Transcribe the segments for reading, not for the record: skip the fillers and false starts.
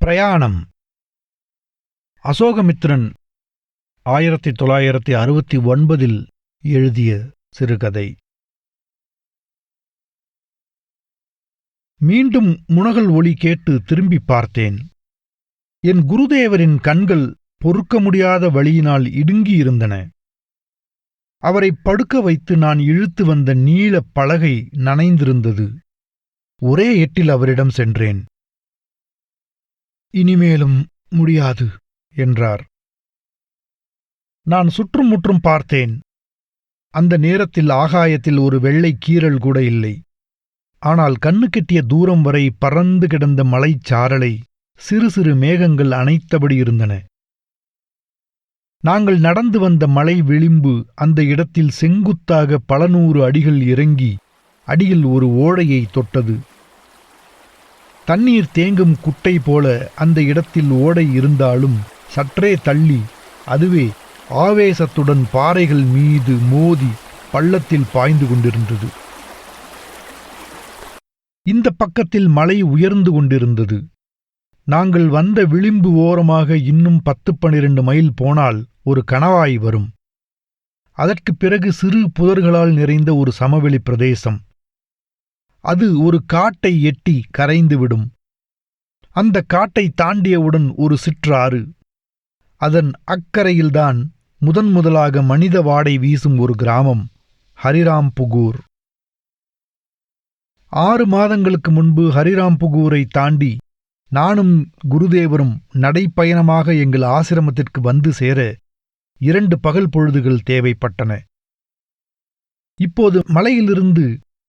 பிரயாணம். அசோகமித்திரன் 1969 எழுதிய சிறுகதை. மீண்டும் முனகல் ஒலி கேட்டு திரும்பி பார்த்தேன். என் குருதேவரின் கண்கள் பொறுக்க முடியாத வலியினால் இடுங்கியிருந்தன. அவரை படுக்க வைத்து நான் இழுத்து வந்த நீளப் பலகை நனைந்திருந்தது. ஒரே எட்டில் அவரிடம் சென்றேன். இனிமேலும் முடியாது என்றார். நான் சுற்றும் முற்றும் பார்த்தேன். அந்த நேரத்தில் ஆகாயத்தில் ஒரு வெள்ளை கீறல் கூட இல்லை. ஆனால் கண்ணு கெட்டிய தூரம் வரை பறந்து கிடந்த மலைச்சாரலை சிறு சிறு மேகங்கள் அணைத்தபடி இருந்தன. நாங்கள் நடந்து வந்த மலை விளிம்பு அந்த இடத்தில் செங்குத்தாக பல நூறு அடிகள் இறங்கி அடியில் ஒரு ஓடையை தொட்டது. தண்ணீர் தேங்கும் குட்டை போல அந்த இடத்தில் ஓடை இருந்தாலும் சற்றே தள்ளி அதுவே ஆவேசத்துடன் பாறைகள் மீது மோதி பள்ளத்தில் பாய்ந்து கொண்டிருந்தது. இந்த பக்கத்தில் மலை உயர்ந்து கொண்டிருந்தது. நாங்கள் வந்த விளிம்பு ஓரமாக இன்னும் 10-12 மைல் போனால் ஒரு கணவாய் வரும். அதற்குப் பிறகு சிறு புதர்களால் நிறைந்த ஒரு சமவெளி பிரதேசம். அது ஒரு காட்டை எட்டி கரைந்துவிடும். அந்த காட்டை தாண்டியவுடன் ஒரு சிற்றாறு. அதன் அக்கரையில்தான் முதலாக மனித வாடை வீசும் ஒரு கிராமம், ஹரிராம்புகூர். 6 மாதங்களுக்கு முன்பு ஹரிராம்புகூரை தாண்டி நானும் குருதேவரும் நடைப்பயணமாக எங்கள் ஆசிரமத்திற்கு வந்து சேர 2 பகல் பொழுதுகள் தேவைப்பட்டன. இப்போது மலையிலிருந்து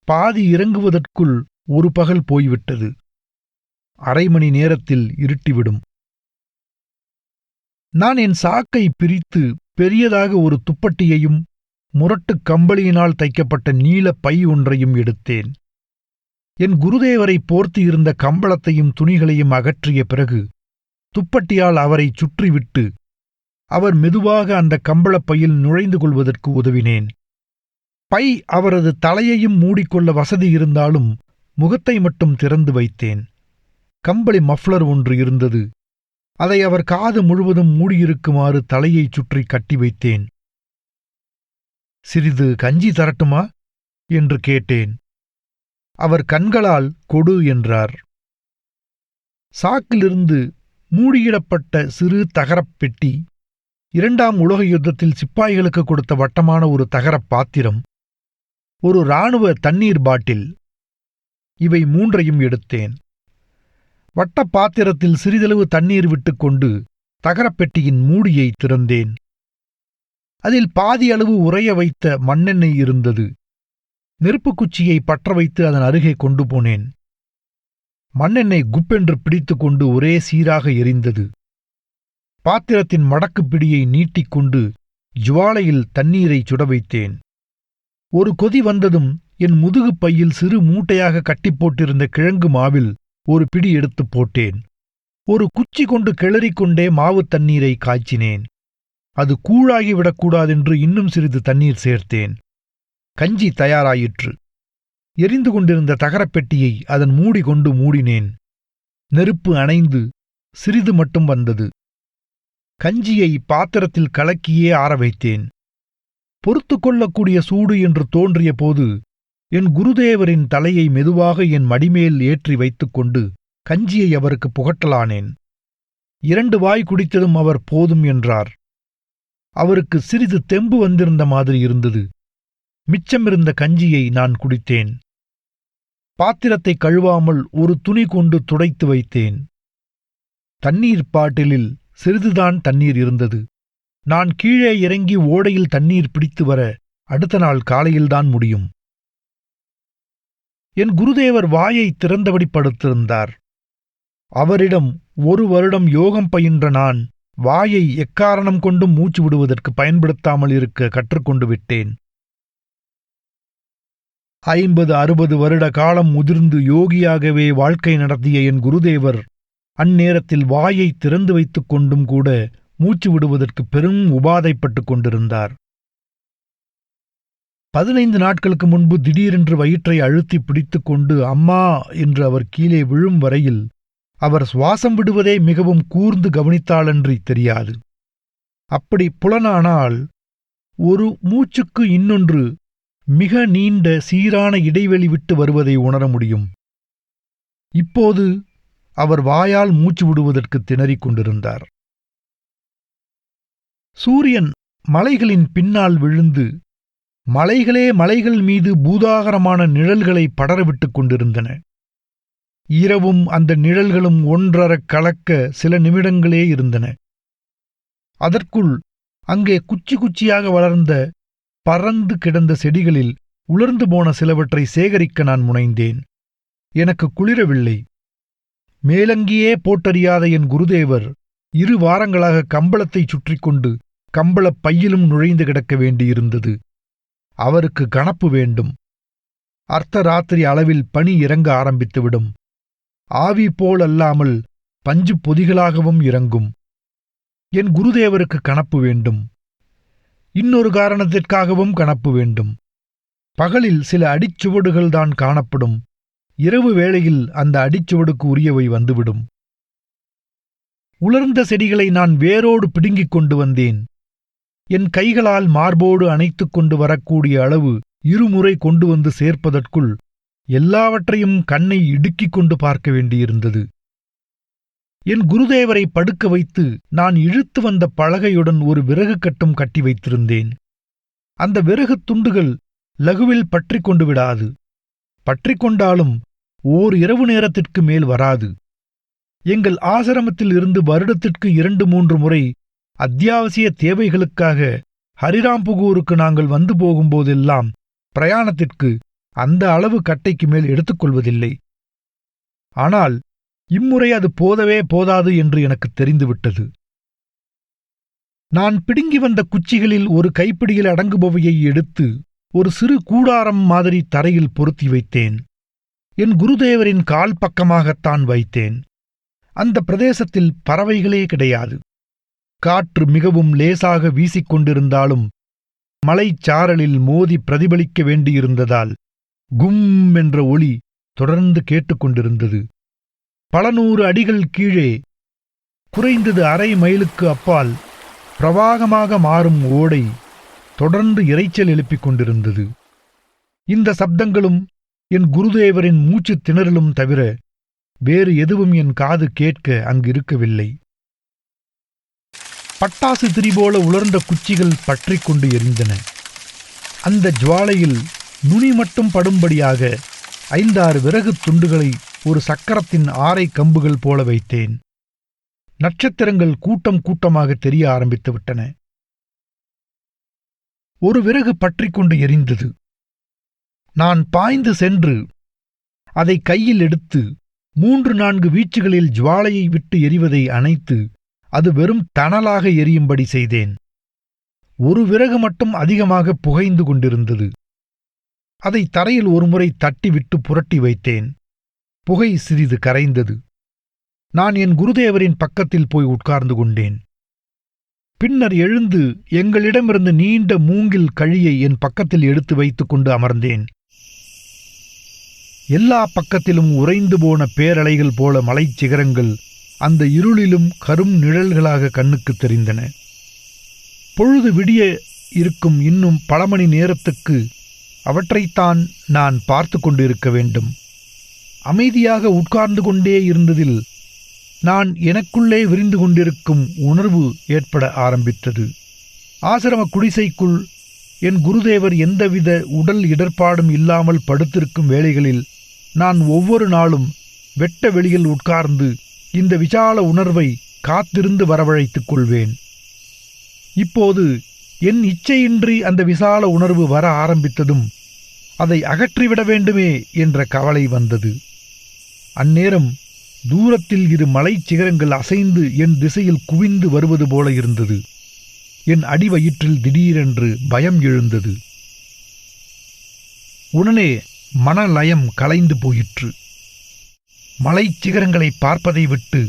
பாதி இறங்குவதற்குள் ஒரு பகல் போய்விட்டது. அரை மணி நேரத்தில் இருட்டிவிடும். நான் என் சாக்கை பிரித்து பெரியதாக ஒரு துப்பட்டியையும் முரட்டுக் கம்பளியினால் தைக்கப்பட்ட நீளப் பை ஒன்றையும் எடுத்தேன். என் குருதேவரை போர்த்தி இருந்த கம்பளத்தையும் துணிகளையும் அகற்றிய பிறகு துப்பட்டியால் அவரை சுற்றிவிட்டு அவர் மெதுவாக அந்த கம்பளப் பையில் நுழைந்து கொள்வதற்கு உதவினேன். பை அவரது தலையையும் மூடிக்கொள்ள வசதி இருந்தாலும் முகத்தை மட்டும் திறந்து வைத்தேன். கம்பளி மஃப்ளர் ஒன்று இருந்தது. அதை அவர் காது முழுவதும் மூடியிருக்குமாறு தலையைச் சுற்றி கட்டி வைத்தேன். சிறிது கஞ்சி தரட்டுமா என்று கேட்டேன். அவர் கண்களால் கொடு என்றார். சாக்கிலிருந்து மூடியிடப்பட்ட சிறு தகரப் பெட்டி, 2ஆம் உலக யுத்தத்தில் சிப்பாய்களுக்கு கொடுத்த வட்டமான ஒரு தகரப் பாத்திரம், ஒரு இராணுவ தண்ணீர் பாட்டில், இவை 3ஐயும் எடுத்தேன். வட்டப் பாத்திரத்தில் சிறிதளவு தண்ணீர் விட்டுக்கொண்டு தகரப்பெட்டியின் மூடியை திறந்தேன். அதில் பாதி அளவு உறைய வைத்த மண்ணெண்ணெய் இருந்தது. நெருப்புக் குச்சியை பற்ற வைத்து அதன் அருகே கொண்டு போனேன். மண்ணெண்ணெய் குப்பென்று பிடித்துக்கொண்டு ஒரே சீராக எரிந்தது. பாத்திரத்தின் மடக்குப் பிடியை நீட்டிக்கொண்டு ஜுவாலையில் தண்ணீரை சுட வைத்தேன். ஒரு கொதி வந்ததும் என் முதுகுப் பையில் சிறு மூட்டையாக கட்டிப்போட்டிருந்த கிழங்கு மாவில் ஒரு பிடி எடுத்துப் போட்டேன். ஒரு குச்சி கொண்டு கிளறிக்கொண்டே மாவுத் தண்ணீரை காய்ச்சினேன். அது கூழாகிவிடக்கூடாதென்று இன்னும் சிறிது தண்ணீர் சேர்த்தேன். கஞ்சி தயாராயிற்று. எரிந்து கொண்டிருந்த தகரப்பெட்டியை அதன் மூடி கொண்டு மூடினேன். நெருப்பு அணைந்து சிறிது மட்டும் வந்தது. கஞ்சியை பாத்திரத்தில் கலக்கியே ஆற வைத்தேன். பொறுத்து கொள்ளக்கூடிய சூடு என்று தோன்றிய போது என் குருதேவரின் தலையை மெதுவாக என் மடிமேல் ஏற்றி வைத்துக்கொண்டு கஞ்சியை அவருக்கு புகட்டலானேன். 2 வாய் குடித்ததும் அவர் போதும் என்றார். அவருக்கு சிறிது தெம்பு வந்திருந்த மாதிரி இருந்தது. மிச்சமிருந்த கஞ்சியை நான் குடித்தேன். பாத்திரத்தை கழுவாமல் ஒரு துணி கொண்டு துடைத்து வைத்தேன். தண்ணீர் பாட்டிலில் சிறிதுதான் தண்ணீர் இருந்தது. நான் கீழே இறங்கி ஓடையில் தண்ணீர் பிடித்து வர அடுத்த நாள் காலையில்தான் முடியும். என் குருதேவர் வாயை திறந்தபடி படுத்திருந்தார். அவரிடம் 1 வருடம் யோகம் பயின்ற நான் வாயை எக்காரணம் கொண்டும் மூச்சு விடுவதற்கு பயன்படுத்தாமல் இருக்க கற்றுக்கொண்டு விட்டேன். 50-60 வருட காலம் முதிர்ந்து யோகியாகவே வாழ்க்கை நடத்திய என் குருதேவர் அந்நேரத்தில் வாயை திறந்து வைத்துக் கொண்டும் கூட மூச்சு விடுவதற்கு பெரும் உபாதைப்பட்டுக் கொண்டிருந்தார். 15 நாட்களுக்கு முன்பு திடீரென்று வயிற்றை அழுத்தி பிடித்துக் கொண்டு அம்மா என்று அவர் கீழே விழும் வரையில் அவர் சுவாசம் விடுவதே மிகவும் கூர்ந்து கவனித்தாளன்றி தெரியாது. அப்படி புலனானால் ஒரு மூச்சுக்கு இன்னொன்று மிக நீண்ட சீரான இடைவெளி விட்டு வருவதை உணர முடியும். இப்போது அவர் வாயால் மூச்சு விடுவதற்கு திணறிக் கொண்டிருந்தார். சூரியன் மலைகளின் பின்னால் விழுந்து மலைகளே மலைகள் மீது பூதாகரமான நிழல்களை படரவிட்டுக் கொண்டிருந்தன. இரவும் அந்த நிழல்களும் ஒன்றரக் கலக்க சில நிமிடங்களே இருந்தன. அதற்குள் அங்கே குச்சி குச்சியாக வளர்ந்த பறந்து கிடந்த செடிகளில் உலர்ந்து போன சிலவற்றை சேகரிக்க நான் முனைந்தேன். எனக்கு குளிரவில்லை. மேலங்கியே போட்டறியாத என் குருதேவர் 2 வாரங்களாக கம்பளத்தைச் சுற்றி கொண்டு கம்பளப் பையிலும் நுழைந்து கிடக்க வேண்டியிருந்தது. அவருக்கு கணப்பு வேண்டும். அர்த்தராத்திரி அளவில் பனி இறங்க ஆரம்பித்துவிடும். ஆவி போல் அல்லாமல் பஞ்சு பொதிகளாகவும் இறங்கும். என் குருதேவருக்கு கணப்பு வேண்டும். இன்னொரு காரணத்திற்காகவும் கணப்பு வேண்டும். பகலில் சில அடிச்சுவடுகள்தான் காணப்படும். இரவு வேளையில் அந்த அடிச்சுவடுக்கு உரியவை வந்துவிடும். உலர்ந்த செடிகளை நான் வேரோடு பிடுங்கிக் கொண்டு வந்தேன். என் கைகளால் மார்போடு அணைத்துக் கொண்டு வரக்கூடிய அளவு 2 முறை கொண்டு வந்து சேர்ப்பதற்குள் எல்லாவற்றையும் கண்ணை இடுக்கிக் கொண்டு பார்க்க வேண்டியிருந்தது. என் குருதேவரை படுக்க வைத்து நான் இழுத்து வந்த பலகையுடன் ஒரு விறகு கட்டும் கட்டி வைத்திருந்தேன். அந்த விறகு துண்டுகள் லகுவில் பற்றிக் கொண்டு விடாது. பற்றிக்கொண்டாலும் ஓர் இரவு நேரத்திற்கு மேல் வராது. எங்கள் ஆசிரமத்தில் இருந்து வருடத்திற்கு 2-3 முறை அத்தியாவசிய தேவைகளுக்காக ஹரிராம்புகூருக்கு நாங்கள் வந்து போகும்போதெல்லாம் பிரயாணத்திற்கு அந்த அளவு கட்டைக்கு மேல் எடுத்துக்கொள்வதில்லை. ஆனால் இம்முறை அது போதவே போதாது என்று எனக்கு தெரிந்துவிட்டது. நான் பிடுங்கி வந்த குச்சிகளில் ஒரு கைப்பிடியில் அடங்குபவையை எடுத்து ஒரு சிறு கூடாரம் மாதிரி தரையில் பொருத்தி வைத்தேன். என் குருதேவரின் கால் பக்கமாகத்தான் வைத்தேன். அந்த பிரதேசத்தில் பறவைகளே கிடையாது. காற்று மிகவும் லேசாக வீசிக்கொண்டிருந்தாலும் மலைச்சாரலில் மோதி பிரதிபலிக்க வேண்டியிருந்ததால் கும் என்ற ஒலி தொடர்ந்து கேட்டுக்கொண்டிருந்தது. பல 100 அடிகள் கீழே, குறைந்தது அரை மைலுக்கு அப்பால் பிரவாகமாக மாறும் ஓடை தொடர்ந்து இரைச்சல் எழுப்பிக் கொண்டிருந்தது. இந்த சப்தங்களும் என் குருதேவரின் மூச்சுத் திணறலும் தவிர வேறு எதுவும் என் காது கேட்க அங்கிருக்கவில்லை. பட்டாசு திரிபோல உலர்ந்த குச்சிகள் பற்றிக் கொண்டு எரிந்தன. அந்த ஜுவாலையில் நுனி மட்டும் படும்படியாக 5-6 விறகு துண்டுகளை ஒரு சக்கரத்தின் 6 கம்புகள் போல வைத்தேன். நட்சத்திரங்கள் கூட்டம் கூட்டமாக தெரிய ஆரம்பித்து விட்டன. ஒரு விறகு பற்றிக்கொண்டு எரிந்தது. நான் பாய்ந்து சென்று அதை கையில் எடுத்து 3-4 வீச்சுகளில் ஜுவாலையை விட்டு எரிவதை அணைத்து அது வெறும் தணலாக எரியும்படி செய்தேன். ஒரு விறகு மட்டும் அதிகமாக புகைந்து கொண்டிருந்தது. அதை தரையில் ஒருமுறை தட்டிவிட்டு புரட்டி வைத்தேன். புகை சிறிது கரைந்தது. நான் என் குருதேவரின் பக்கத்தில் போய் உட்கார்ந்து கொண்டேன். பின்னர் எழுந்து எங்களிடமிருந்து நீண்ட மூங்கில் கழியை என் பக்கத்தில் எடுத்து வைத்துக் கொண்டு அமர்ந்தேன். எல்லா பக்கத்திலும் உறைந்து போன பேரலைகள் போல மலைச்சிகரங்கள் அந்த இருளிலும் கரும் நிழல்களாக கண்ணுக்கு தெரிந்தன. பொழுது விடிய இருக்கும் இன்னும் பல மணி நேரத்துக்கு அவற்றைத்தான் நான் பார்த்து கொண்டிருக்க வேண்டும். அமைதியாக உட்கார்ந்து கொண்டே இருந்ததில் நான் எனக்குள்ளே விரிந்து கொண்டிருக்கும் உணர்வு ஏற்பட ஆரம்பித்தது. ஆசிரம குடிசைக்குள் என் குருதேவர் எந்தவித உடல் இடர்பாடும் இல்லாமல் படுத்திருக்கும் வேளைகளில் நான் ஒவ்வொரு நாளும் வெட்ட வெளியில் உட்கார்ந்து இந்த விசால உணர்வை காத்திருந்து வரவழைத்துக் கொள்வேன். இப்போது என் இச்சையின்றி அந்த விசால உணர்வு வர ஆரம்பித்ததும் அதை அகற்றிவிட வேண்டுமே என்ற கவலை வந்தது. அந்நேரம் தூரத்தில் 2 மலைச்சிகரங்கள் அசைந்து என் திசையில் குவிந்து வருவது போல இருந்தது. என் அடிவயிற்றில் திடீரென்று பயம் எழுந்தது. உடனே மனலயம் கலைந்து போயிற்று. மலைச்சிகரங்களை பார்ப்பதை விட்டு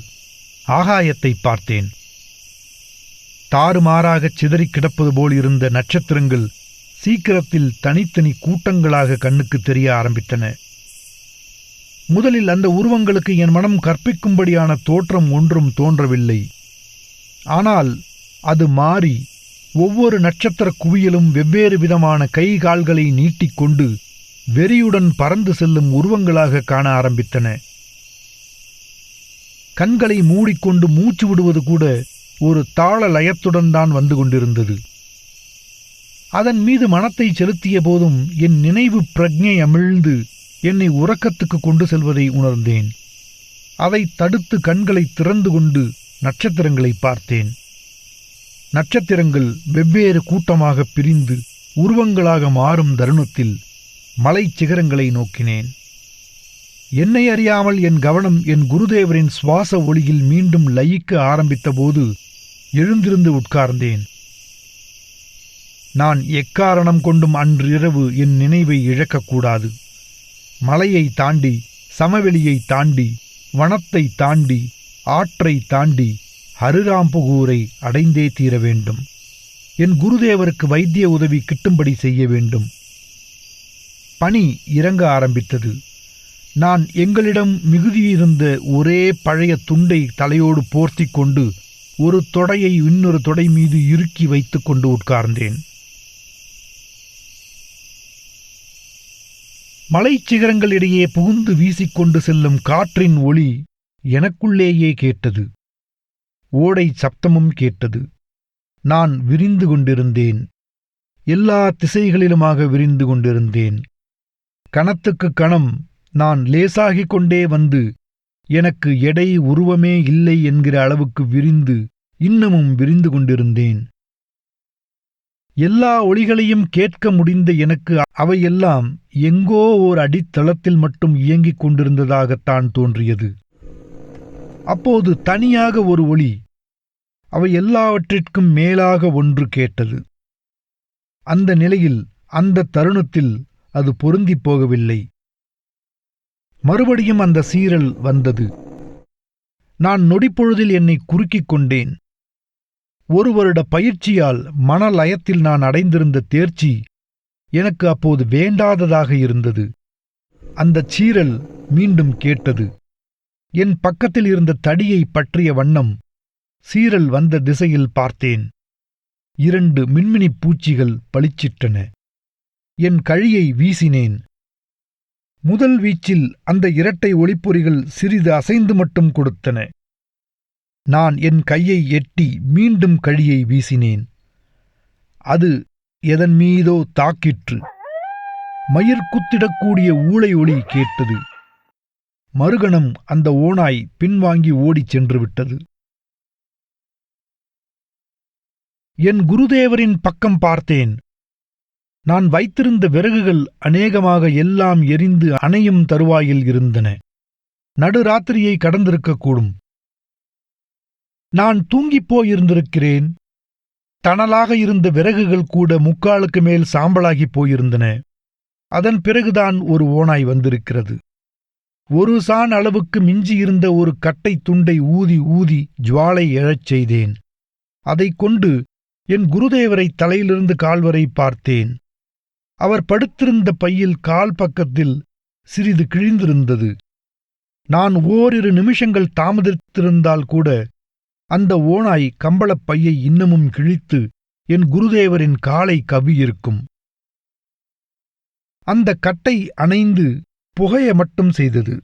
ஆகாயத்தை பார்த்தேன். தாறுமாறாகச் சிதறிக் கிடப்பது போல் இருந்த நட்சத்திரங்கள் சீக்கிரத்தில் தனித்தனி கூட்டங்களாக கண்ணுக்கு தெரிய ஆரம்பித்தன. முதலில் அந்த உருவங்களுக்கு என் மனம் கற்பிக்கும்படியான தோற்றம் ஒன்றும் தோன்றவில்லை. ஆனால் அது மாறி ஒவ்வொரு நட்சத்திர குவியலும் வெவ்வேறு விதமான கை கால்களை நீட்டிக்கொண்டு வெறியுடன் பறந்து செல்லும் உருவங்களாக காண ஆரம்பித்தன. கண்களை மூடிக்கொண்டு மூச்சு விடுவது கூட ஒரு தாள லயத்துடன் தான் வந்து கொண்டிருந்தது. அதன் மீது மனத்தை செலுத்திய போதும் என் நினைவு பிரக்ஞை அமிழ்ந்து என்னை உறக்கத்துக்கு கொண்டு செல்வதை உணர்ந்தேன். அதை தடுத்து கண்களை திறந்து கொண்டு நட்சத்திரங்களை பார்த்தேன். நட்சத்திரங்கள் வெவ்வேறு கூட்டமாக பிரிந்து உருவங்களாக மாறும் தருணத்தில் மலைச் சிகரங்களை நோக்கினேன். என்னை அறியாமல் என் கவனம் என் குருதேவரின் சுவாச ஒளியில் மீண்டும் லயிக்க ஆரம்பித்தபோது எழுந்திருந்து உட்கார்ந்தேன். நான் எக்காரணம் கொண்டும் அன்றிரவு என் நினைவை இழக்கக்கூடாது. மலையை தாண்டி, சமவெளியை தாண்டி, வனத்தை தாண்டி, ஆற்றை தாண்டி ஹரிராம்புகூரை அடைந்தே தீர வேண்டும். என் குருதேவருக்கு வைத்திய உதவி கிட்டும்படி செய்ய வேண்டும். பனி இறங்க ஆரம்பித்தது. நான் எங்களிடம் மிகுதியிருந்த ஒரே பழைய துண்டை தலையோடு போர்த்தி கொண்டு ஒரு தொடையை இன்னொரு தொடை மீது இறுக்கி வைத்துக் கொண்டு உட்கார்ந்தேன். மலைச்சிகரங்களிடையே புகுந்து வீசிக்கொண்டு செல்லும் காற்றின் ஒளி எனக்குள்ளேயே கேட்டது. ஓடை சப்தமும் கேட்டது. நான் விரிந்து கொண்டிருந்தேன். எல்லா திசைகளிலுமாக விரிந்து கொண்டிருந்தேன். கணத்துக்கு கணம் நான் லேசாகிக் கொண்டே வந்து எனக்கு எடை உருவமே இல்லை என்கிற அளவுக்கு விரிந்து இன்னமும் விரிந்து கொண்டிருந்தேன். எல்லா ஒளிகளையும் கேட்க முடிந்த எனக்கு அவையெல்லாம் எங்கோ ஓர் அடித்தளத்தில் மட்டும் இயங்கிக் கொண்டிருந்ததாகத்தான் தோன்றியது. அப்போது தனியாக ஒரு ஒளி, அவை எல்லாவற்றிற்கும் மேலாக ஒன்று கேட்டது. அந்த நிலையில், அந்த தருணத்தில் அது பொருந்திப் போகவில்லை. மறுபடியும் அந்த சீறல் வந்தது. நான் நொடிப்பொழுதில் என்னை குறுக்கிக் கொண்டேன். ஒரு வருட பயிற்சியால் மனலயத்தில் நான் அடைந்திருந்த தேர்ச்சி எனக்கு அப்போது வேண்டாததாக இருந்தது. அந்தச் சீறல் மீண்டும் கேட்டது. என் பக்கத்தில் இருந்த தடியை பற்றிய வண்ணம் சீறல் வந்த திசையில் பார்த்தேன். 2 மின்மினிப் பூச்சிகள் பளிச்சிட்டன. என் கழியை வீசினேன். முதல் வீச்சில் அந்த இரட்டை ஒளிப்பொறிகள் சிறிது அசைந்து மட்டும் கொடுத்தன. நான் என் கையை எட்டி மீண்டும் கழியை வீசினேன். அது எதன் மீதோ தாக்கிற்று. மயிர் குத்திடக்கூடிய ஊளை ஒளி கேட்டது. மறுகணம் அந்த ஓநாய் பின்வாங்கி ஓடிச் சென்று விட்டது. என் குருதேவரின் பக்கம் பார்த்தேன். நான் வைத்திருந்த விறகுகள் அநேகமாக எல்லாம் எரிந்து அணையும் தருவாயில் இருந்தன. நடுராத்திரியை கடந்திருக்கக்கூடும். நான் தூங்கிப் போயிருந்திருக்கிறேன். தணலாக இருந்த விறகுகள் கூட முக்காலுக்கு மேல் சாம்பலாகிப் போயிருந்தன. அதன் பிறகுதான் ஒரு ஓநாய் வந்திருக்கிறது. ஒரு சான் அளவுக்கு மிஞ்சியிருந்த ஒரு கட்டை துண்டை ஊதி ஊதி ஜுவாலை எழச் செய்தேன். அதைக் கொண்டு என் குருதேவரை தலையிலிருந்து கால்வரை பார்த்தேன். அவர் படுத்திருந்த பையில் கால் பக்கத்தில் சிறிது கிழிந்திருந்தது. நான் ஓரிரு நிமிஷங்கள் தாமதித்திருந்தால் கூட அந்த ஓநாய் கம்பளப் பையை இன்னமும் கிழித்து என் குருதேவரின் காலை கவ்வியிருக்கும். அந்த கட்டை அணைந்து புகைய மட்டும் செய்தது.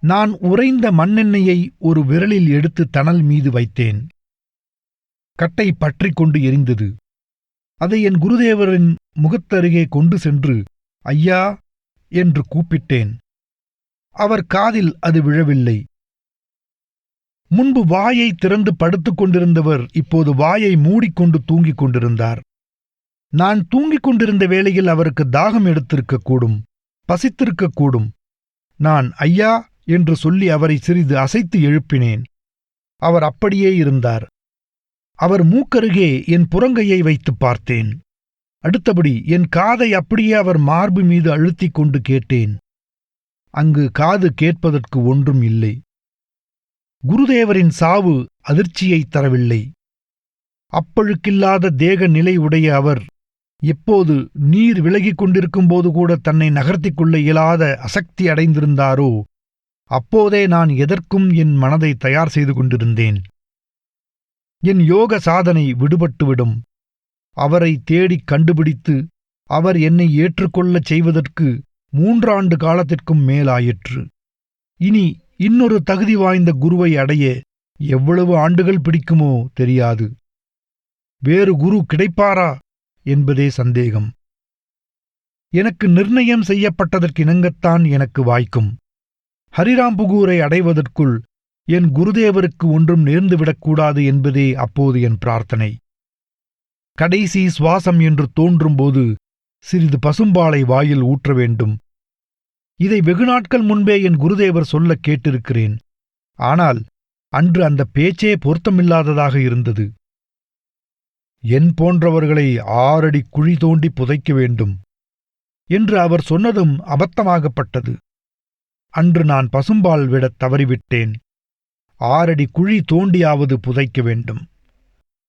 நான் உறைந்த மண்ணெண்ணெயை ஒரு விரலில் எடுத்து தணல் மீது வைத்தேன். கட்டை பற்றிக் கொண்டு எரிந்தது. அதை என் குருதேவரின் முகத்தருகே கொண்டு சென்று ஐயா என்று கூப்பிட்டேன். அவர் காதில் அது விழவில்லை. முன்பு வாயை திறந்து படுத்துக் கொண்டிருந்தவர் இப்போது வாயை மூடிக்கொண்டு தூங்கிக் கொண்டிருந்தார். நான் தூங்கிக் கொண்டிருந்த வேளையில் அவருக்கு தாகம் எடுத்திருக்கக்கூடும், பசித்திருக்கக்கூடும். நான் ஐயா என்று சொல்லி அவரை சிறிது அசைத்து எழுப்பினேன். அவர் அப்படியே இருந்தார். அவர் மூக்கருகே என் புறங்கையை வைத்துப் பார்த்தேன். அடுத்தபடி என் காதை அப்படியே அவர் மார்பு மீது அழுத்திக் கொண்டு கேட்டேன். அங்கு காது கேட்பதற்கு ஒன்றும் இல்லை. குருதேவரின் சாவு அதிர்ச்சியைத் தரவில்லை. அப்பழுக்கில்லாத தேக நிலை உடைய அவர் எப்போது நீர் விலகிக் கொண்டிருக்கும்போது கூட தன்னை நகர்த்திக் கொள்ள இயலாத அசக்தி அடைந்திருந்தாரோ அப்போதே நான் எதற்கும் என் மனதை தயார் செய்து கொண்டிருந்தேன். என் யோக சாதனை விடுபட்டுவிடும். அவரை தேடிக் கண்டுபிடித்து அவர் என்னை ஏற்றுக்கொள்ளச் செய்வதற்கு 3 ஆண்டு காலத்திற்கும் மேலாயிற்று. இனி இன்னொரு தகுதி வாய்ந்த குருவை அடைய எவ்வளவு ஆண்டுகள் பிடிக்குமோ தெரியாது. வேறு குரு கிடைப்பாரா என்பதே சந்தேகம். எனக்கு நிர்ணயம் செய்யப்பட்டதற்கிணங்கத்தான் எனக்கு வாய்க்கும். ஹரிராம்புகூரை அடைவதற்குள் என் குருதேவருக்கு ஒன்றும் நேர்ந்துவிடக்கூடாது என்பதே அப்போது என் பிரார்த்தனை. கடைசி சுவாசம் என்று தோன்றும்போது சிறிது பசும்பாலை வாயில் ஊற்ற வேண்டும். இதை வெகு நாட்கள் முன்பே என் குருதேவர் சொல்லக் கேட்டிருக்கிறேன். ஆனால் அன்று அந்த பேச்சே பொருத்தமில்லாததாக இருந்தது. என் போன்றவர்களை 6 அடி குழி தோண்டி புதைக்க வேண்டும் என்று அவர் சொன்னதும் அபத்தமாகப்பட்டது. அன்று நான் பசும்பால் விடத் தவறிவிட்டேன். 6 அடி குழி தோண்டியாவது புதைக்க வேண்டும்.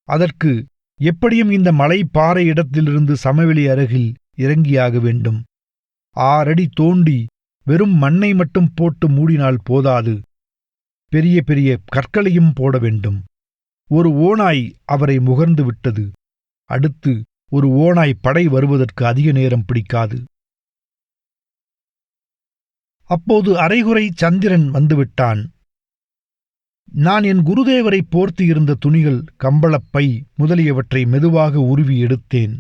அதற்கு எப்படியும் இந்த மலை பாறை இடத்திலிருந்து சமவெளி அருகில் இறங்கியாக வேண்டும். 6 அடி தோண்டி வெறும் மண்ணை மட்டும் போட்டு மூடினால் போதாது. பெரிய பெரிய கற்களையும் போட வேண்டும். ஒரு ஓநாய் அவரை முகர்ந்து விட்டது. அடுத்து ஒரு ஓநாய் படை வருவதற்கு அதிக நேரம் பிடிக்காது. அப்போது அரைகுறை சந்திரன் வந்துவிட்டான். நான் என் குருதேவரை போர்த்து இருந்த துணிகள், கம்பளப்பை முதலியவற்றை மெதுவாக உருவி எடுத்தேன்.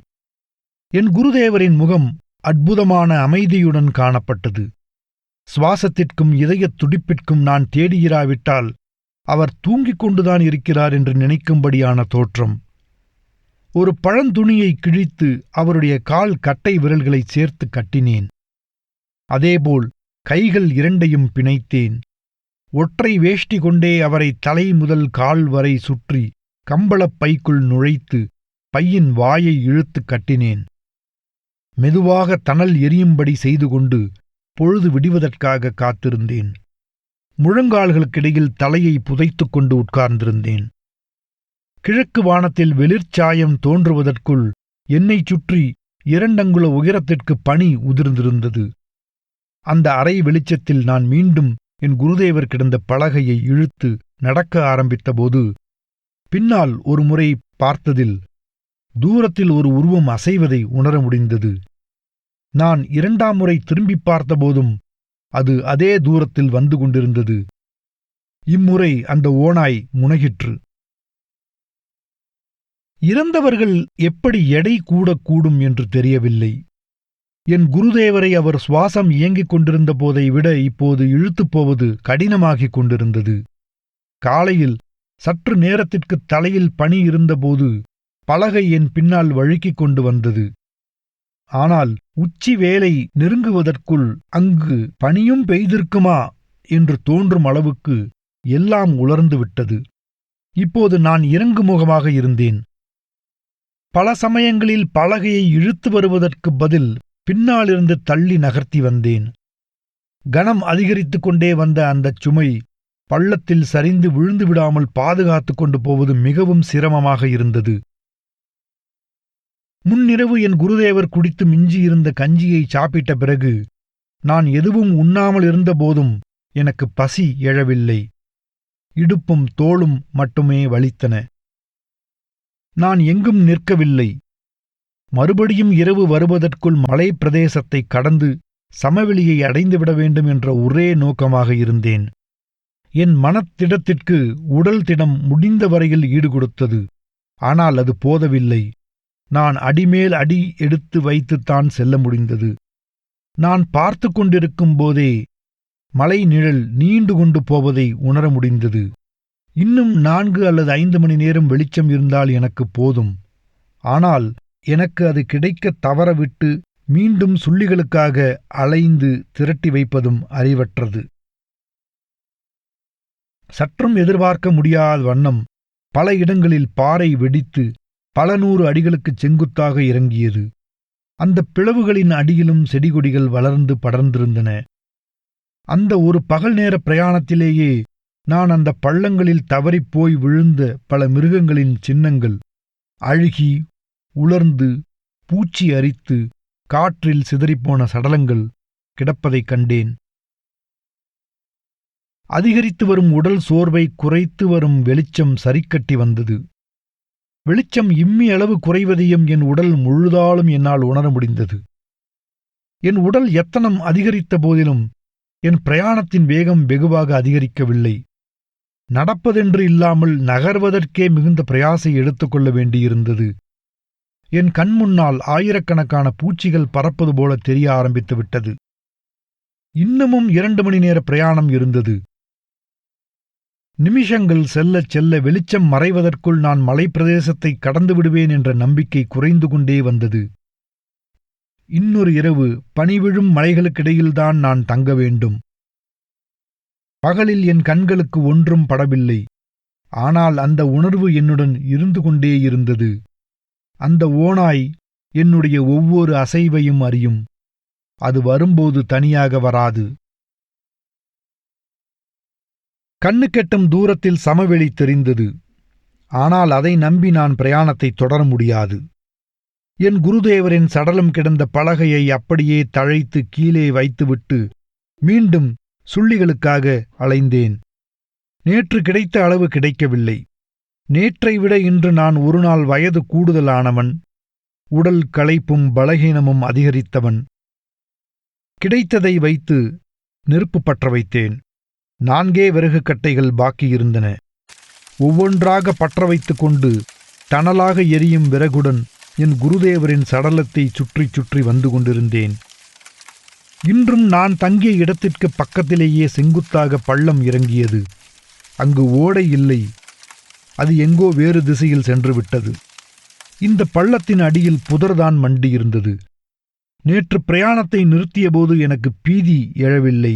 என் குருதேவரின் முகம் அற்புதமான அமைதியுடன் காணப்பட்டது. சுவாசத்திற்கும் இதயத் துடிப்பிற்கும் நான் தேடியிராவிட்டால் அவர் தூங்கிக் கொண்டுதான் இருக்கிறார் என்று நினைக்கும்படியான தோற்றம். ஒரு பழந்துணியை கிழித்து அவருடைய கால் கட்டை விரல்களைச் சேர்த்து கட்டினேன். அதேபோல் கைகள் 2ஐயும் பிணைத்தேன். ஒற்றை வேஷ்டி கொண்டே அவரை தலை முதல் கால் வரை சுற்றி கம்பளப் பைக்குள் நுழைத்து பையின் வாயை இழுத்து கட்டினேன். மெதுவாக தணல் எரியும்படி செய்து கொண்டு பொழுது விடுவதற்காக காத்திருந்தேன். முழங்கால்களுக்கிடையில் தலையை புதைத்துக் கொண்டு உட்கார்ந்திருந்தேன். கிழக்கு வானத்தில் வெளிர்ச்சாயம் தோன்றுவதற்குள் என்னைச் சுற்றி 2 அங்குல உயரத்திற்கு பனி உதிர்ந்திருந்தது. அந்த அரை வெளிச்சத்தில் நான் மீண்டும் என் குருதேவர் கிடந்த பலகையை இழுத்து நடக்க ஆரம்பித்தபோது பின்னால் ஒரு முறை பார்த்ததில் தூரத்தில் ஒரு உருவம் அசைவதை உணர முடிந்தது. நான் 2ஆம் முறை திரும்பி பார்த்தபோதும் அது அதே தூரத்தில் வந்து கொண்டிருந்தது. இம்முறை அந்த ஓநாய் முனகிற்று. இறந்தவர்கள் எப்படி எடை கூடக்கூடும் என்று தெரியவில்லை. என் குருதேவரை அவர் சுவாசம் இயங்கிக் கொண்டிருந்த போதை விட இப்போது இழுத்துப் போவது கடினமாகிக் கொண்டிருந்தது. காலையில் சற்று நேரத்திற்கு தலையில் பனி இருந்தபோது பலகை என் பின்னால் வழுக்கிக் கொண்டு வந்தது. ஆனால் உச்சி வேலை நெருங்குவதற்குள் அங்கு பனியும் பெய்திருக்குமா என்று தோன்றும் அளவுக்கு எல்லாம் உலர்ந்துவிட்டது. இப்போது நான் இறங்குமுகமாக இருந்தேன். பல சமயங்களில் பலகையை இழுத்து வருவதற்கு பதில் பின்னாலிருந்து தள்ளி நகர்த்தி வந்தேன். கனம் அதிகரித்துக் கொண்டே வந்த அந்தச் சுமை பள்ளத்தில் சரிந்து விழுந்து விடாமல் பாதுகாத்துக் கொண்டு போவது மிகவும் சிரமமாக இருந்தது. முன்னிரவு என் குருதேவர் குடித்து மிஞ்சியிருந்த கஞ்சியை சாப்பிட்ட பிறகு நான் எதுவும் உண்ணாமல் இருந்தபோதும் எனக்கு பசி எழவில்லை. இடுப்பும் தோளும் மட்டுமே வலித்தன. நான் எங்கும் நிற்கவில்லை. மறுபடியும் இரவு வருவதற்குள் மலைப் பிரதேசத்தை கடந்து சமவெளியை அடைந்துவிட வேண்டும் என்ற ஒரே நோக்கமாக இருந்தேன். என் மனத்திடத்திற்கு உடல் திடம் முடிந்த வரையில் ஈடுகொடுத்தது. ஆனால் அது போதவில்லை. நான் அடிமேல் அடி எடுத்து வைத்துத்தான் செல்ல முடிந்தது. நான் பார்த்து கொண்டிருக்கும் போதே மலை நிழல் நீண்டு கொண்டு போவதை உணர முடிந்தது. இன்னும் 4 அல்லது 5 மணி நேரம் வெளிச்சம் இருந்தால் எனக்கு போதும். ஆனால் எனக்கு அது கிடைக்கத் தவறவிட்டு மீண்டும் சுள்ளிகளுக்காக அலைந்து திரட்டி வைப்பதும் அறிவற்றது. சற்றும் எதிர்பார்க்க முடியாத வண்ணம் பல இடங்களில் பாறை வெடித்து பல 100 அடிகளுக்குச் செங்குத்தாக இறங்கியது. அந்த பிளவுகளின் அடியிலும் செடிகொடிகள் வளர்ந்து படர்ந்திருந்தன. அந்த ஒரு பகல் நேர பிரயாணத்திலேயே நான் அந்த பள்ளங்களில் தவறிப்போய் விழுந்த பல மிருகங்களின் சின்னங்கள் அழுகி உலர்ந்து பூச்சி அரித்து காற்றில் சிதறிப்போன சடலங்கள் கிடப்பதைக் கண்டேன். அதிகரித்து வரும் உடல் சோர்வை குறைத்து வரும் வெளிச்சம் சரிக்கட்டி வந்தது. வெளிச்சம் இம்மி அளவு குறைவதையும் என் உடல் முழுதாலும் என்னால் உணர முடிந்தது. என் உடல் எத்தனம் அதிகரித்த போதிலும் என் பிரயாணத்தின் வேகம் வெகுவாக அதிகரிக்கவில்லை. நடப்பதென்று இல்லாமல் நகர்வதற்கே மிகுந்த பிரயாசை எடுத்துக்கொள்ள வேண்டியிருந்தது. என் கண்முன்னால் ஆயிரக்கணக்கான பூச்சிகள் பறப்பது போல தெரிய ஆரம்பித்து விட்டது. இன்னமும் 2 மணி நேர பிரயாணம் இருந்தது. நிமிஷங்கள் செல்லச் செல்ல வெளிச்சம் மறைவதற்குள் நான் மலைப்பிரதேசத்தை கடந்து விடுவேன் என்ற நம்பிக்கை குறைந்து கொண்டே வந்தது. இன்னொரு இரவு பனிவிழும் மலைகளுக்கிடையில்தான் நான் தங்க வேண்டும். பகலில் என் கண்களுக்கு ஒன்றும் படவில்லை. ஆனால் அந்த உணர்வு என்னுடன் இருந்து கொண்டே இருந்தது. அந்த ஓநாய் என்னுடைய ஒவ்வொரு அசைவையும் அறியும். அது வரும்போது தனியாக வராது. கண்ணுக்கெட்டும் தூரத்தில் சமவெளி தெரிந்தது. ஆனால் அதை நம்பி நான் பிரயாணத்தை தொடர முடியாது. என் குருதேவரின் சடலம் கிடந்த பலகையை அப்படியே தழைத்து கீழே வைத்துவிட்டு மீண்டும் சுள்ளிகளுக்காக அலைந்தேன். நேற்று கிடைத்த அளவு கிடைக்கவில்லை. நேற்றை விட இன்று நான் ஒரு நாள் வயது கூடுதலானவன். உடல் களைப்பும் பலகீனமும் அதிகரித்தவன். கிடைத்ததை வைத்து நெருப்பு பற்ற வைத்தேன். 4 விறகு கட்டைகள் பாக்கியிருந்தன. ஒவ்வொன்றாக பற்ற வைத்துக் கொண்டு தணலாக எரியும் விறகுடன் என் குருதேவரின் சடலத்தை சுற்றி சுற்றி வந்து கொண்டிருந்தேன். இன்றும் நான் தங்கிய இடத்திற்கு பக்கத்திலேயே செங்குத்தாக பள்ளம் இறங்கியது. அங்கு ஓடை இல்லை. அது எங்கோ வேறு திசையில் சென்றுவிட்டது. இந்த பள்ளத்தின் அடியில் புதர்தான் மண்டியிருந்தது. நேற்று பிரயாணத்தை நிறுத்தியபோது எனக்கு பீதி எழவில்லை.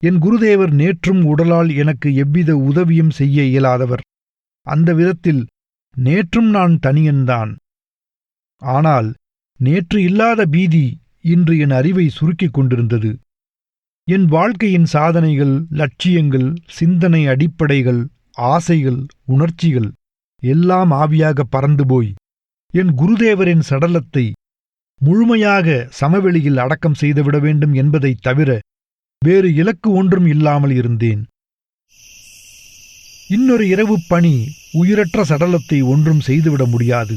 என் குருதேவர் நேற்றும் உடலால் எனக்கு எவ்வித உதவியும் செய்ய இயலாதவர். அந்த விதத்தில் நேற்றும் நான் தனியன்தான். ஆனால் நேற்று இல்லாத பீதி இன்று என் அறிவை சுருக்கிக் கொண்டிருந்தது. என் வாழ்க்கையின் சாதனைகள், லட்சியங்கள், சிந்தனை அடிப்படைகள், ஆசைகள், உணர்ச்சிகள் எல்லாம் ஆவியாக பறந்து போய் என் குருதேவரின் சடலத்தை முழுமையாக சமவெளியில் அடக்கம் செய்துவிட வேண்டும் என்பதைத் தவிர வேறு இலக்கு ஒன்றும் இல்லாமல் இருந்தேன். இன்னொரு இரவு பணி உயிரற்ற சடலத்தை ஒன்றும் செய்துவிட முடியாது.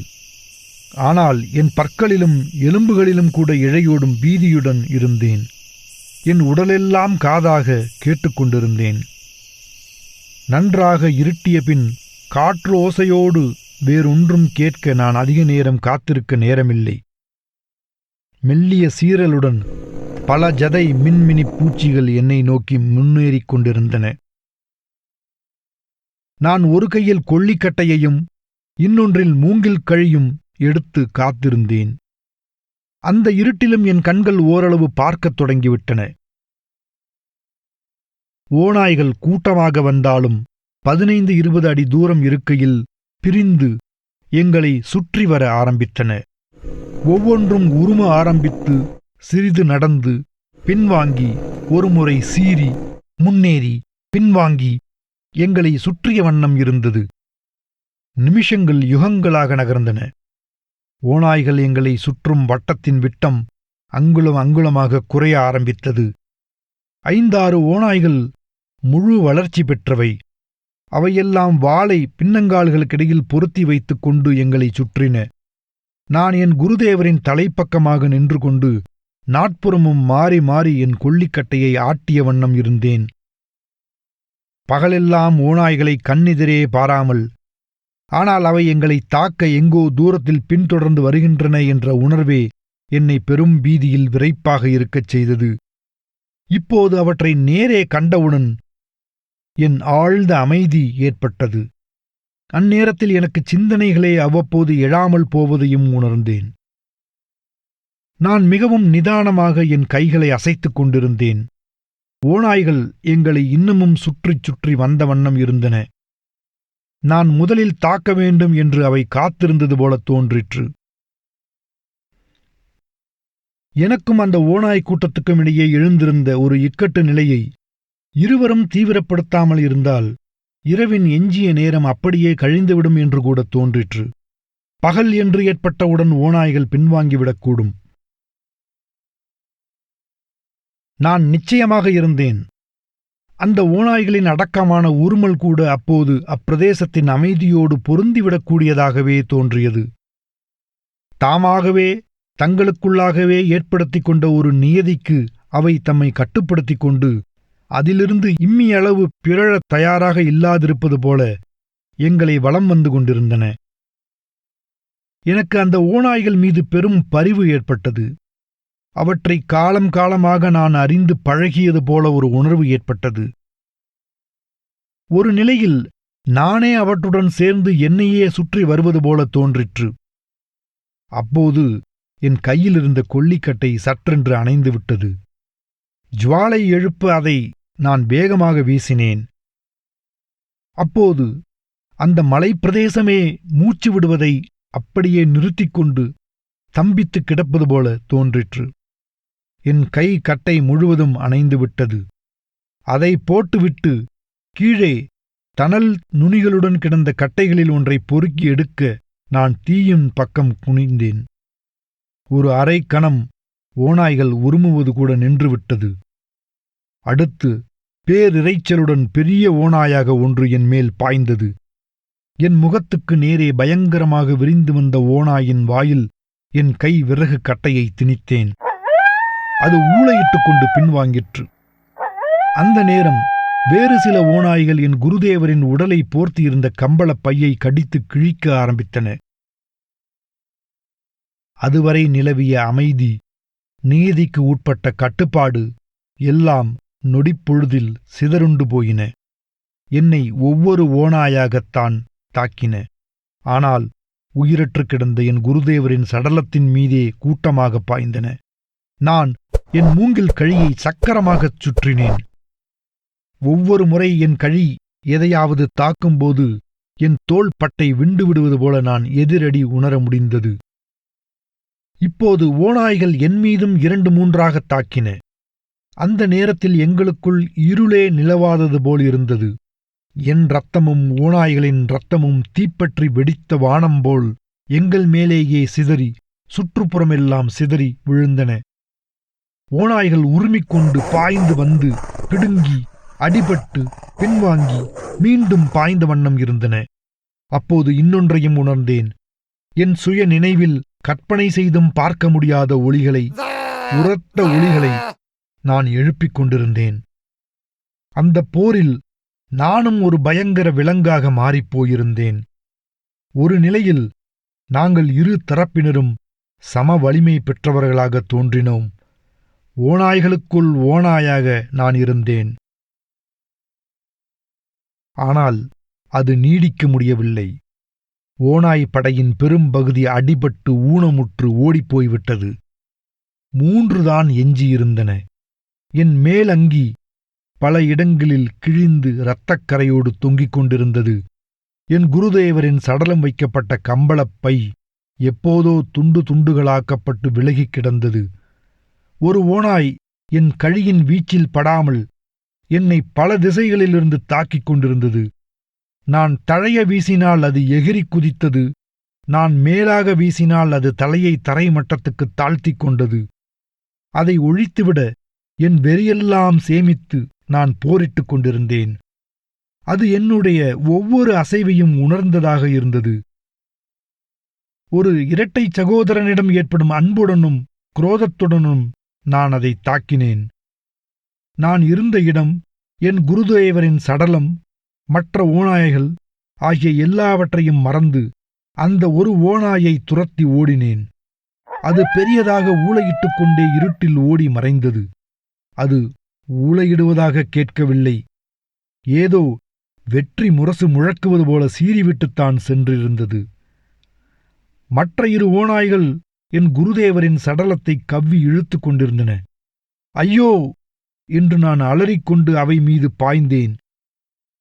ஆனால் என் பற்களிலும் எலும்புகளிலும் கூட இழையோடும் பீதியுடன் இருந்தேன். என் உடலெல்லாம் காதாக கேட்டுக்கொண்டிருந்தேன். நன்றாக இருட்டிய பின் காற்று ஓசையோடு வேறொன்றும் கேட்க நான் அதிக நேரம் காத்திருக்க நேரமில்லை. மெல்லிய சீரலுடன் பல ஜதை மின்மினி பூச்சிகள் என்னை நோக்கி முன்னேறிக் கொண்டிருந்தன. நான் ஒரு கையில் கொள்ளிக்கட்டையையும் இன்னொன்றில் மூங்கில் கழியும் எடுத்து காத்திருந்தேன். அந்த இருட்டிலும் என் கண்கள் ஓரளவு பார்க்கத் தொடங்கிவிட்டன. ஓநாய்கள் கூட்டமாக வந்தாலும் 15-20 அடி தூரம் இருக்கையில் பிரிந்து எங்களை சுற்றி வர ஆரம்பித்தன. ஒவ்வொன்றும் உரும ஆரம்பித்து சிறிது நடந்து பின்வாங்கி ஒருமுறை சீறி முன்னேறி பின்வாங்கி எங்களை சுற்றிய வண்ணம் இருந்தது. நிமிஷங்கள் யுகங்களாக நகர்ந்தன. ஓநாய்கள் எங்களை சுற்றும் வட்டத்தின் விட்டம் அங்குலம் அங்குலமாக குறைய ஆரம்பித்தது. 5-6 ஓநாய்கள் முழு வளர்ச்சி பெற்றவை. அவையெல்லாம் வாளை பின்னங்கால்களுக்கிடையில் பொருத்தி வைத்துக் கொண்டு எங்களை சுற்றின. நான் என் குருதேவரின் தலைப்பக்கமாக நின்று கொண்டு நாட்புறமும் மாறி மாறி என் கொள்ளிக்கட்டையை ஆட்டிய வண்ணம் இருந்தேன். பகலெல்லாம் ஓநாய்களை கண்ணெதிரே பாராமல், ஆனால் அவை எங்களை தாக்க எங்கோ தூரத்தில் பின்தொடர்ந்து வருகின்றன என்ற உணர்வே என்னை பெரும் பீதியில் விரைப்பாக இருக்கச் செய்தது. இப்போது அவற்றை நேரே கண்டவுடன் என் ஆழ்ந்த அமைதி ஏற்பட்டது. அந்நேரத்தில் எனக்கு சிந்தனைகளே அவ்வப்போது எழாமல் போவதையும் உணர்ந்தேன். நான் மிகவும் நிதானமாக என் கைகளை அசைத்துக் கொண்டிருந்தேன். ஓநாய்கள் எங்களை இன்னமும் சுற்றிச் சுற்றி வந்த வண்ணம் இருந்தன. நான் முதலில் தாக்க வேண்டும் என்று அவை காத்திருந்தது போல தோன்றிற்று. எனக்கும் அந்த ஓநாய் கூட்டத்துக்கும் இடையே எழுந்திருந்த ஒரு இக்கட்டு நிலையை இருவரும் தீவிரப்படுத்தாமல் இருந்தால் இரவின் எஞ்சிய நேரம் அப்படியே கழிந்துவிடும் என்று கூட தோன்றிற்று. பகல் என்று ஏற்பட்டவுடன் ஓநாய்கள் பின்வாங்கிவிடக்கூடும். நான் நிச்சயமாக இருந்தேன். அந்த ஓநாய்களின் அடக்கமான உருமல் கூட அப்போது அப்பிரதேசத்தின் அமைதியோடு பொருந்திவிடக்கூடியதாகவே தோன்றியது. தாமாகவே தங்களுக்குள்ளாகவே ஏற்படுத்திக் கொண்ட ஒரு நியதிக்கு அவை தம்மை கட்டுப்படுத்திக் கொண்டு அதிலிருந்து இம்மியளவு பிறழத் தயாராக இல்லாதிருப்பது போல எங்களை வலம் வந்து கொண்டிருந்தன. எனக்கு அந்த ஓநாய்கள் மீது பெரும் பரிவு ஏற்பட்டது. அவற்றை காலம் காலமாக நான் அறிந்து பழகியது போல ஒரு உணர்வு ஏற்பட்டது. ஒரு நிலையில் நானே அவற்றுடன் சேர்ந்து என்னையே சுற்றி வருவது போல தோன்றிற்று. அப்போது என் கையிலிருந்த கொள்ளிக்கட்டை சற்றென்று அணைந்துவிட்டது. ஜுவாலை எழுப்ப அதை நான் வேகமாக வீசினேன். அப்போது அந்த மலைப்பிரதேசமே மூச்சு விடுவதை அப்படியே நிறுத்திக் கொண்டு தம்பித்து கிடப்பது போல தோன்றிற்று. என் கை கட்டை முழுவதும் அணைந்துவிட்டது. அதை போட்டுவிட்டு கீழே தணல் நுனிகளுடன் கிடந்த கட்டைகளில் ஒன்றை பொறுக்கி எடுக்க நான் தீயின் பக்கம் குனிந்தேன். ஒரு அரை கணம் ஓநாய்கள் உருமுவது கூட நின்றுவிட்டது. அடுத்து பேரிரைச்சலுடன் பெரிய ஓநாயாக ஒன்று என் மேல் பாய்ந்தது. என் முகத்துக்கு நேரே பயங்கரமாக விரிந்து வந்த ஓநாயின் வாயில் என் கை விறகு கட்டையை திணித்தேன். அது ஊளையிட்டுக் கொண்டு பின்வாங்கிற்று. அந்த நேரம் வேறு சில ஓநாய்கள் என் குருதேவரின் உடலை போர்த்தியிருந்த கம்பளப் பையை கடித்து கிழிக்க ஆரம்பித்தன. அதுவரை நிலவிய அமைதி, நீதிக்கு உட்பட்ட கட்டுப்பாடு எல்லாம் நொடிப்பொழுதில் சிதறுண்டு போயின. என்னை ஒவ்வொரு ஓநாயாகத்தான் தாக்கின. ஆனால் உயிரற்று கிடந்த என் குருதேவரின் சடலத்தின் மீதே கூட்டமாக பாய்ந்தன. நான் என் மூங்கில் கழியை சக்கரமாகச் சுற்றினேன். ஒவ்வொரு முறை என் கழி எதையாவது தாக்கும்போது என் தோள் பட்டை விண்டு விடுவது போல நான் எதிரடி உணர முடிந்தது. இப்போது ஓநாய்கள் என் மீதும் 2-3 தாக்கின. அந்த நேரத்தில் எங்களுக்குள் இருளே நிலவாதது போல் இருந்தது. என் இரத்தமும் ஓநாய்களின் இரத்தமும் தீப்பற்றி வெடித்த வானம்போல் எங்கள் மேலேயே சிதறி சுற்றுப்புறமெல்லாம் சிதறி விழுந்தன. ஓநாய்கள் உருமிக்கொண்டு பாய்ந்து வந்து பிடுங்கி அடிபட்டு பின்வாங்கி மீண்டும் பாய்ந்த வண்ணம் இருந்தன. அப்போது இன்னொன்றையும் உணர்ந்தேன். என் சுய நினைவில் கற்பனை செய்தும் பார்க்க முடியாத ஒலிகளை, உரத்த ஒலிகளை நான் எழுப்பிக் கொண்டிருந்தேன். அந்த போரில் நானும் ஒரு பயங்கர விலங்காக மாறிப்போயிருந்தேன். ஒரு நிலையில் நாங்கள் இரு தரப்பினரும் சம வலிமை பெற்றவர்களாக தோன்றினோம். ஓநாய்களுக்குள் ஓநாயாக நான் இருந்தேன். ஆனால் அது நீடிக்க முடியவில்லை. ஓநாய் படையின் பெரும்பகுதி அடிபட்டு ஊனமுற்று ஓடிப்போய்விட்டது. 3 தான் எஞ்சியிருந்தன. என் மேலங்கி பல இடங்களில் கிழிந்து இரத்தக்கரையோடு தொங்கிக் கொண்டிருந்தது. என் குருதேவரின் சடலம் வைக்கப்பட்ட கம்பளப் பை எப்போதோ துண்டு துண்டுகளாக்கப்பட்டு விலகிக் கிடந்தது. ஒரு ஓநாய் என் கழியின் வீச்சில் படாமல் என்னை பல திசைகளிலிருந்து தாக்கிக் கொண்டிருந்தது. நான் தழைய வீசினால் அது எகிரி குதித்தது. நான் மேலாக வீசினால் அது தலையை தரை மட்டத்துக்குத் தாழ்த்திக் கொண்டது. அதை ஒழித்துவிட என் வெறியெல்லாம் சேமித்து நான் போரிட்டுக் கொண்டிருந்தேன். அது என்னுடைய ஒவ்வொரு அசைவையும் உணர்ந்ததாக இருந்தது. ஒரு இரட்டை சகோதரனிடம் ஏற்படும் அன்புடனும் குரோதத்துடனும் நான் அதை தாக்கினேன். நான் இருந்த இடம், என் குருதேவரின் சடலம், மற்ற ஓநாய்கள் ஆகிய எல்லாவற்றையும் மறந்து அந்த ஒரு ஓநாயை துரத்தி ஓடினேன். அது பெரியதாக ஊளையிட்டுக் கொண்டே இருட்டில் ஓடி மறைந்தது. அது ஊளையிடுவதாக கேட்கவில்லை. ஏதோ வெற்றி முரசு முழக்குவது போல சீறிவிட்டுத்தான் சென்றிருந்தது. மற்ற 2 ஓநாய்கள் என் குருதேவரின் சடலத்தை கவ்வி இழுத்து கொண்டிருந்தன. ஐயோ என்று நான் அலறிக்கொண்டு அவை மீது பாய்ந்தேன்.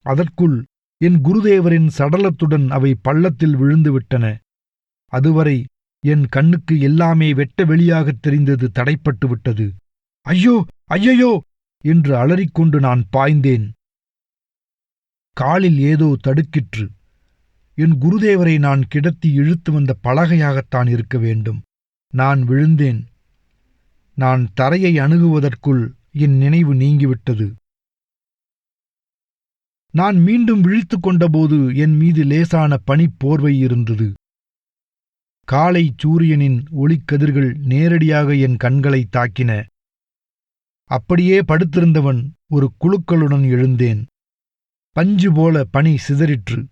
அதற்குள் என் குருதேவரின் சடலத்துடன் அவை பள்ளத்தில் விழுந்துவிட்டன. அதுவரை என் கண்ணுக்கு எல்லாமே வெட்ட வெளியாகத் தெரிந்தது தடைப்பட்டு விட்டது. ஐயோ ஐயையோ என்று அலறிக்கொண்டு நான் பாய்ந்தேன். காலில் ஏதோ தடுக்கிற்று. என் குருதேவரை நான் கிடத்தி இழுத்து வந்த பலகையாகத்தான் இருக்க வேண்டும். நான் விழுந்தேன். நான் தரையை அணுகுவதற்குள் என் நினைவு நீங்கிவிட்டது. நான் மீண்டும் விழித்துக் கொண்டபோது என் மீது லேசான பனிப்போர்வை இருந்தது. காலை சூரியனின் ஒளிக்கதிர்கள் நேரடியாக என் கண்களை தாக்கின. அப்படியே படுத்திருந்தவன் ஒரு குலுக்கலுடன் எழுந்தேன். பஞ்சு போல பனி சிதறிற்று.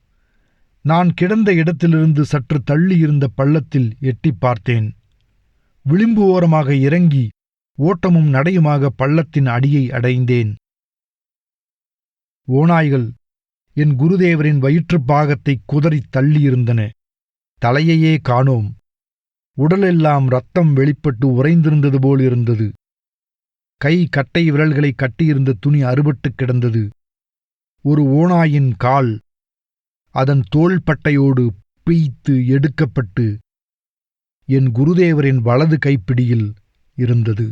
நான் கிடந்த இடத்திலிருந்து சற்று தள்ளியிருந்த பள்ளத்தில் எட்டிப் பார்த்தேன். விளிம்பு ஓரமாக இறங்கி ஓட்டமும் நடையுமாக பள்ளத்தின் அடியை அடைந்தேன். ஓநாய்கள் என் குருதேவரின் வயிற்றுப் பாகத்தை குதறித் தள்ளியிருந்தன. தலையையே காணோம். உடலெல்லாம் இரத்தம் வெளிப்பட்டு உறைந்திருந்தது போல் இருந்தது. கை கட்டை விரல்களை கட்டியிருந்த துணி அறுபட்டுக் கிடந்தது. ஒரு ஓநாயின் கால் அதன் தோள்பட்டையோடு பிய்த்து எடுக்கப்பட்டு என் குருதேவரின் வலது கைப்பிடியில் இருந்தது.